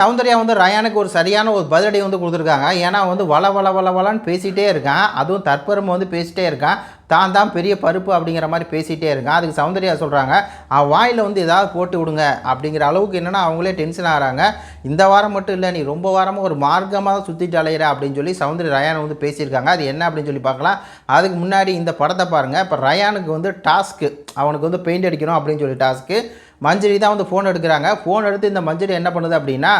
சௌந்தர்யா வந்து ரயானுக்கு ஒரு சரியான ஒரு பதிலடி வந்து கொடுத்துருக்காங்க. ஏன்னா வந்து வளன்னு பேசிகிட்டே இருக்கான். அதுவும் தற்பெருமை வந்து பேசிகிட்டே இருக்கான். தான் பெரிய பருப்பு அப்படிங்கிற மாதிரி பேசிகிட்டே இருக்கான். அதுக்கு சௌந்தர்யா சொல்கிறாங்க, வாயில் வந்து ஏதாவது போட்டு விடுங்க அப்படிங்கிற அளவுக்கு என்னென்னா அவங்களே டென்ஷன் ஆகிறாங்க. இந்த வாரம் மட்டும் இல்லை, நீ ரொம்ப வாரமாக ஒரு மார்க்கமாக தான் சுற்றிட்டு அலையிற அப்படின்னு சொல்லி சௌந்தர்யா ரயானை வந்து பேசியிருக்காங்க. அது என்ன அப்படின்னு சொல்லி பார்க்கலாம். அதுக்கு முன்னாடி இந்த படத்தை பாருங்கள். இப்போ ரயானுக்கு வந்து டாஸ்க்கு, அவனுக்கு வந்து பெயிண்ட் அடிக்கணும் அப்படின்னு சொல்லி டாஸ்க்கு. மஞ்சரி தான் வந்து ஃபோன் எடுக்கிறாங்க. ஃபோன் எடுத்து இந்த மஞ்சரி என்ன பண்ணுது அப்படின்னா,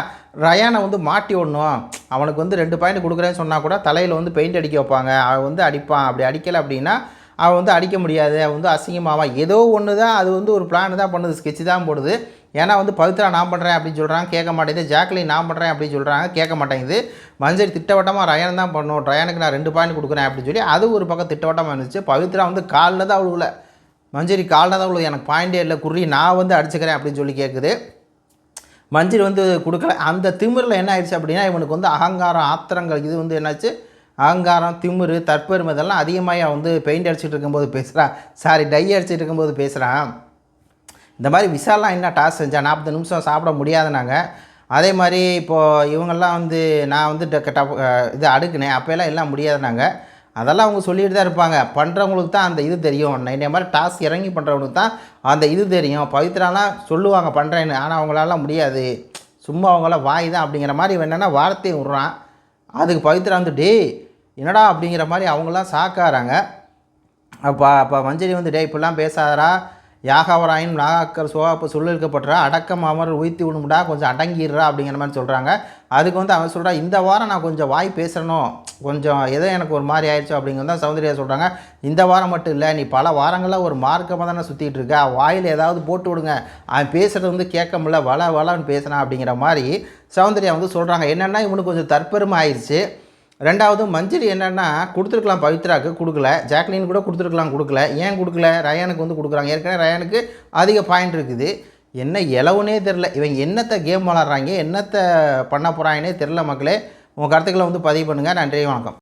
ரயானை வந்து மாட்டி விடணும், அவனுக்கு வந்து 2 பாயிண்ட் கொடுக்குறேன்னு சொன்னால் கூட தலையில் வந்து பெயிண்ட் அடிக்க வைப்பாங்க, அவன் வந்து அடிப்பான், அப்படி அடிக்கலை அப்படின்னா அவன் வந்து அடிக்க முடியாது, அவன் வந்து அசிங்கமாவான், ஏதோ ஒன்று தான் அது வந்து ஒரு பிளான் தான் பண்ணுது, ஸ்கெட்ச் தான் போடுது. ஏன்னா வந்து பவித்ரா நான் பண்ணுறேன் அப்படின்னு சொல்கிறாங்க, கேட்க மாட்டேங்குது. ஜாக்லின் நான் பண்ணுறேன் அப்படின்னு சொல்கிறாங்க, கேட்க மாட்டேங்குது. மஞ்சரி திட்டவட்டமாக ரயான் தான் பண்ணணும், ரயானுக்கு நான் 2 பாயிண்ட் கொடுக்குறேன் அப்படின்னு சொல்லி அது ஒரு பக்கம் திட்டவட்டமாக இருந்துச்சு. பவித்ரா வந்து காலில் தான் அவ்வளோ மஞ்சரி காலில் தான் அவ்வளோ, எனக்கு பாயிண்டே இல்லை குறி, நான் வந்து அடிச்சுக்கிறேன் அப்படின்னு சொல்லி கேட்குது. மஞ்சரி வந்து கொடுக்கல. அந்த திமிரில் என்ன ஆயிடுச்சு அப்படின்னா, இவனுக்கு வந்து அகங்காரம், ஆத்திரங்கள், இது வந்து என்னாச்சு, அகங்காரம், திமிரு, தற்பெருமை இதெல்லாம் அதிகமாக வந்து பெயிண்ட் அடிச்சுட்டு இருக்கும்போது பேசுகிறான், டை அடிச்சுட்டு இருக்கும்போது பேசுகிறான். இந்த மாதிரி விஷாலாம் என்ன டாஸ்க் செஞ்சால் 40 நிமிஷம் சாப்பிட முடியாதுனாங்க. அதே மாதிரி இப்போது இவங்கெல்லாம் வந்து நான் வந்து இது அடுக்குனேன் அப்போல்லாம் எல்லாம் முடியாதுனாங்க. அதெல்லாம் அவங்க சொல்லிட்டு தான் இருப்பாங்க. பண்ணுறவங்களுக்கு தான் அந்த இது தெரியும். இந்த மாதிரி டாஸ்க் இறங்கி பண்ணுறவங்களுக்கு தான் அந்த இது தெரியும். பவித்ராலாம் சொல்லுவாங்க பண்ணுறேன்னு, ஆனால் அவங்களாலாம் முடியாது, சும்மா அவங்களாம் வாய் தான் அப்படிங்கிற மாதிரி என்னென்னா வார்த்தையை விட்றான். அதுக்கு பவித்ரா வந்து என்னடா அப்படிங்கிற மாதிரி அவங்களாம் சாக்காராங்க. அப்போ மஞ்சரி வந்து இப்படிலாம் பேசாதரா, யாகாவராயின் நாகாக்கர் சோகாப்பு சொல்லிருக்கப்பட்டுறா, அடக்கம் அமர் உயிர்த்தி விடுமுடா, கொஞ்சம் அடங்கிடுறா அப்படிங்கிற மாதிரி சொல்கிறாங்க. அதுக்கு வந்து அவன் சொல்கிறான், இந்த வாரம் நான் கொஞ்சம் வாய் பேசணும், கொஞ்சம் ஏதோ எனக்கு ஒரு மாதிரி ஆயிடுச்சு அப்படிங்கிறது தான் சௌந்தர்யா சொல்கிறாங்க. இந்த வாரம் மட்டும் இல்லை, நீ பல வாரங்களாக ஒரு மார்க்கமாக தானே சுற்றிட்டு இருக்க, வாயில் ஏதாவது போட்டு விடுங்க, அவன் பேசுகிறது வந்து கேட்க முடியல, வளன்னு பேசினான் அப்படிங்கிற மாதிரி சௌந்தர்யா வந்து சொல்கிறாங்க. என்னென்னா இவனுக்கு கொஞ்சம் தற்பெருமை ஆயிடுச்சு. ரெண்டாவது மஞ்சரி என்னென்னா கொடுத்துருக்கலாம், பவித்ராவுக்கு கொடுக்கல, ஜாக்லின் கூட கொடுத்துருக்கலாம், கொடுக்கல. ஏன் கொடுக்கல, ரயானுக்கு வந்து கொடுக்குறாங்க. ஏற்கனவே ரயானுக்கு அதிக பாயிண்ட் இருக்குது. என்ன இலவுனே தெரில, இவங்க என்னத்தை கேம் விளாட்றாங்க, என்னத்தை பண்ண போகிறாங்கன்னே தெரில. மக்களே, உங்கள் கருத்துக்களை வந்து பதிவு பண்ணுங்கள். நன்றி, வணக்கம்.